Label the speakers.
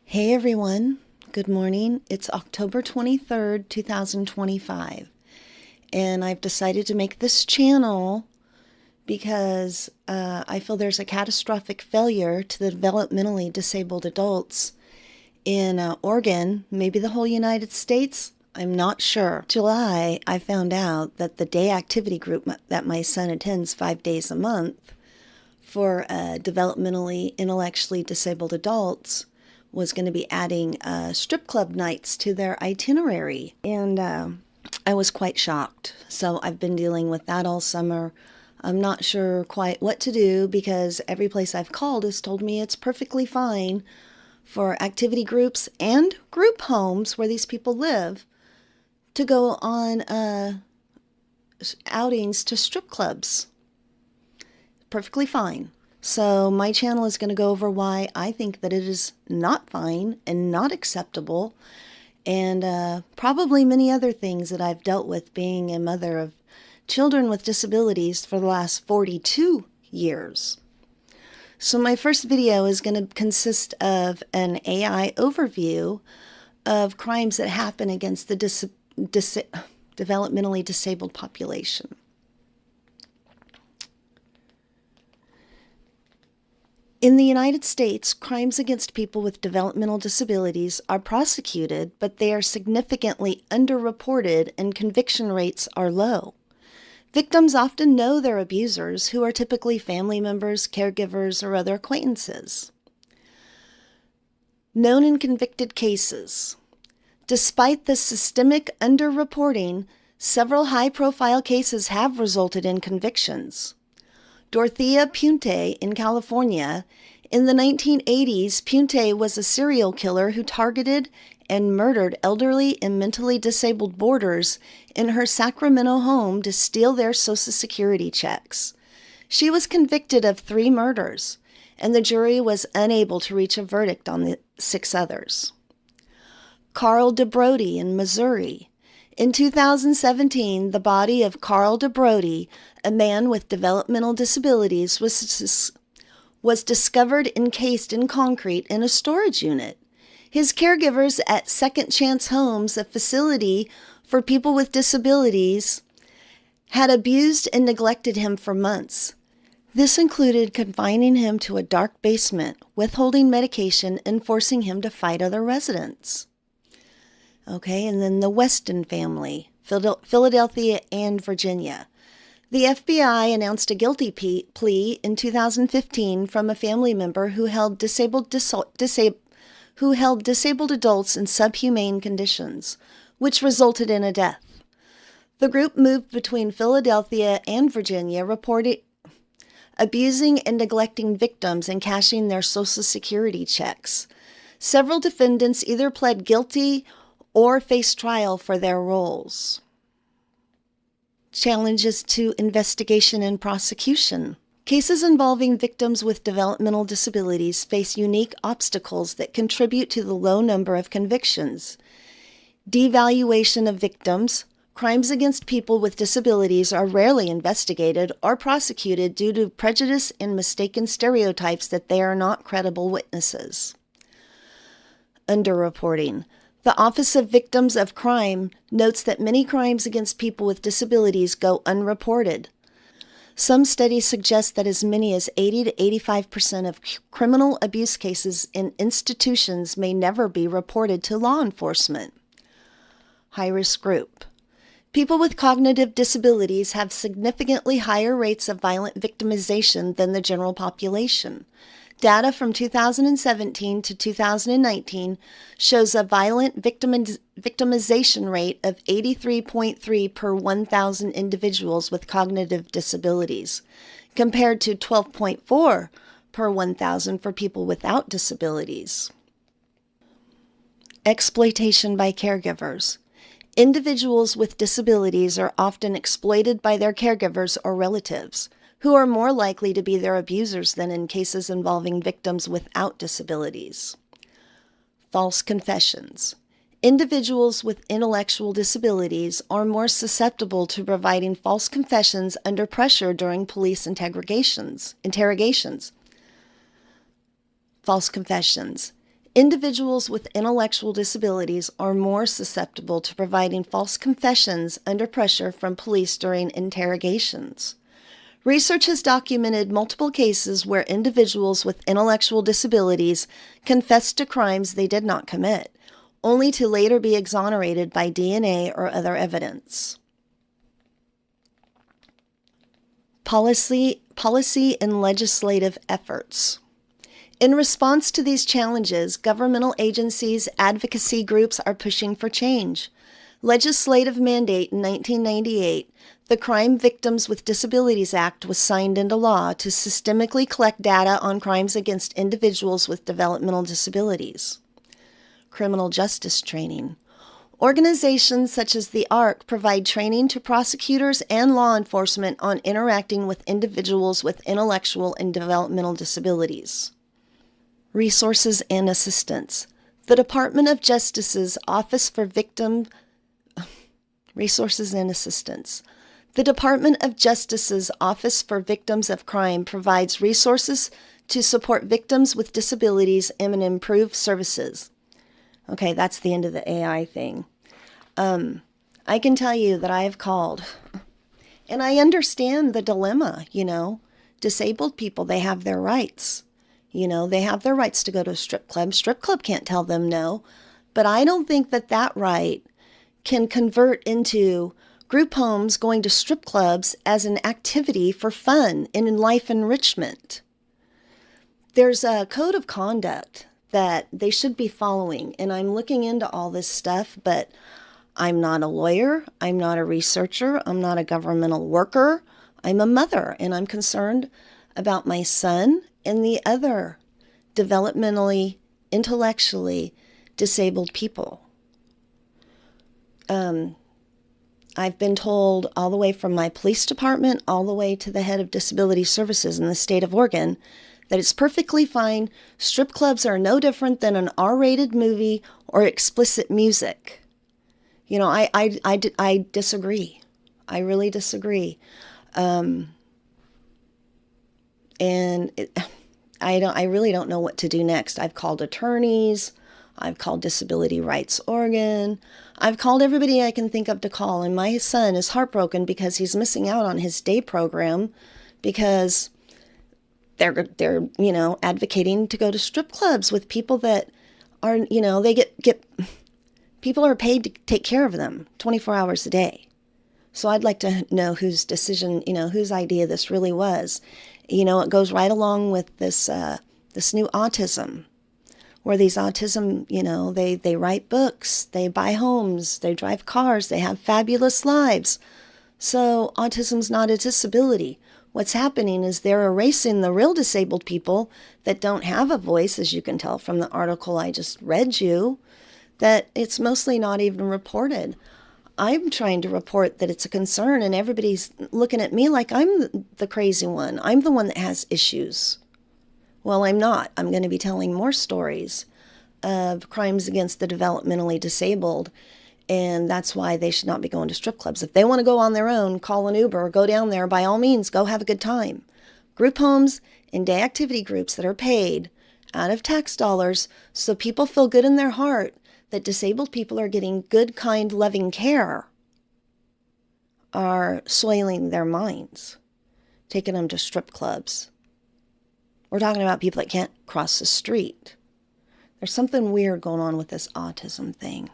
Speaker 1: Hey everyone, good morning. It's October 23rd, 2025, and I've decided to make this channel because I feel there's a catastrophic failure to the developmentally disabled adults in Oregon, maybe the whole United States. I'm not sure. July, I found out that the day activity group that my son attends 5 days a month for developmentally, intellectually disabled adults was going to be adding strip club nights to their itinerary. And I was quite shocked. So I've been dealing with that all summer. I'm not sure quite what to do because every place I've called has told me it's perfectly fine for activity groups and group homes where these people live to go on outings to strip clubs. Perfectly fine. So my channel is going to go over why I think that it is not fine and not acceptable, and probably many other things that I've dealt with being a mother of children with disabilities for the last 42 years. So my first video is going to consist of an AI overview of crimes that happen against the developmentally disabled population. In the United States, crimes against people with developmental disabilities are prosecuted, but they are significantly underreported and conviction rates are low. Victims often know their abusers, who are typically family members, caregivers, or other acquaintances. Known and convicted cases. Despite the systemic underreporting, several high-profile cases have resulted in convictions. Dorothea Punte in California. In the 1980s, Punte was a serial killer who targeted and murdered elderly and mentally disabled boarders in her Sacramento home to steal their Social Security checks. She was convicted of 3 murders, and the jury was unable to reach a verdict on the 6 others. Carl DeBrody in Missouri. In 2017, the body of Carl DeBrody, a man with developmental disabilities, was discovered encased in concrete in a storage unit. His caregivers at Second Chance Homes, a facility for people with disabilities, had abused and neglected him for months. This included confining him to a dark basement, withholding medication, and forcing him to fight other residents. Okay, and then the Weston family, Philadelphia and Virginia. The FBI announced a guilty plea in 2015 from a family member who held disabled adults in subhumane conditions, which resulted in a death. The group moved between Philadelphia and Virginia, reporting abusing and neglecting victims and cashing their Social Security checks. Several defendants either pled guilty or face trial for their roles. Challenges to investigation and prosecution. Cases involving victims with developmental disabilities face unique obstacles that contribute to the low number of convictions. Devaluation of victims. Crimes against people with disabilities are rarely investigated or prosecuted due to prejudice and mistaken stereotypes that they are not credible witnesses. Underreporting. The Office of Victims of Crime notes that many crimes against people with disabilities go unreported. Some studies suggest that as many as 80 to 85% of criminal abuse cases in institutions may never be reported to law enforcement. High-risk group. People with cognitive disabilities have significantly higher rates of violent victimization than the general population. Data from 2017 to 2019 shows a violent victimization rate of 83.3 per 1,000 individuals with cognitive disabilities, compared to 12.4 per 1,000 for people without disabilities. Exploitation by caregivers. Individuals with disabilities are often exploited by their caregivers or relatives, who are more likely to be their abusers than in cases involving victims without disabilities. False confessions. Individuals with intellectual disabilities are more susceptible to providing false confessions under pressure during police interrogations. False confessions. Individuals with intellectual disabilities are more susceptible to providing false confessions under pressure from police during interrogations. Research has documented multiple cases where individuals with intellectual disabilities confessed to crimes they did not commit, only to later be exonerated by DNA or other evidence. Policy and legislative efforts. In response to these challenges, governmental agencies, advocacy groups are pushing for change. Legislative mandate in 1998, the Crime Victims with Disabilities Act was signed into law to systemically collect data on crimes against individuals with developmental disabilities. Criminal justice training. Organizations such as the ARC provide training to prosecutors and law enforcement on interacting with individuals with intellectual and developmental disabilities. Resources and assistance. The Department of Justice's Office for Resources and assistance. The Department of Justice's Office for Victims of Crime provides resources to support victims with disabilities and improve services. Okay, that's the end of the AI thing. I can tell you that I have called, and I understand the dilemma, Disabled people, they have their rights. They have their rights to go to a strip club. Strip club can't tell them no. But I don't think that right can convert into group homes going to strip clubs as an activity for fun and in life enrichment. There's a code of conduct that they should be following, and I'm looking into all this stuff, but I'm not a lawyer, I'm not a researcher, I'm not a governmental worker, I'm a mother, and I'm concerned about my son and the other developmentally, intellectually disabled people. I've been told all the way from my police department all the way to the head of disability services in the state of Oregon that it's perfectly fine. Strip clubs are no different than an R-rated movie or explicit music. I disagree. I really disagree. I really don't know what to do next. I've called attorneys. I've called Disability Rights Oregon. I've called everybody I can think of to call, and my son is heartbroken because he's missing out on his day program because they're advocating to go to strip clubs with people that are, they get people are paid to take care of them 24 hours a day. So I'd like to know whose decision, whose idea this really was. It goes right along with this new autism, where these autism, they write books, they buy homes, they drive cars, they have fabulous lives. So autism's not a disability. What's happening is they're erasing the real disabled people that don't have a voice, as you can tell from the article I just read you, that it's mostly not even reported. I'm trying to report that it's a concern, and everybody's looking at me like I'm the crazy one. I'm the one that has issues. Well, I'm not. I'm going to be telling more stories of crimes against the developmentally disabled, and that's why they should not be going to strip clubs. If they want to go on their own, call an Uber, or go down there, by all means, go have a good time. Group homes and day activity groups that are paid out of tax dollars so people feel good in their heart that disabled people are getting good, kind, loving care are soiling their minds, taking them to strip clubs. We're talking about people that can't cross the street. There's something weird going on with this autism thing.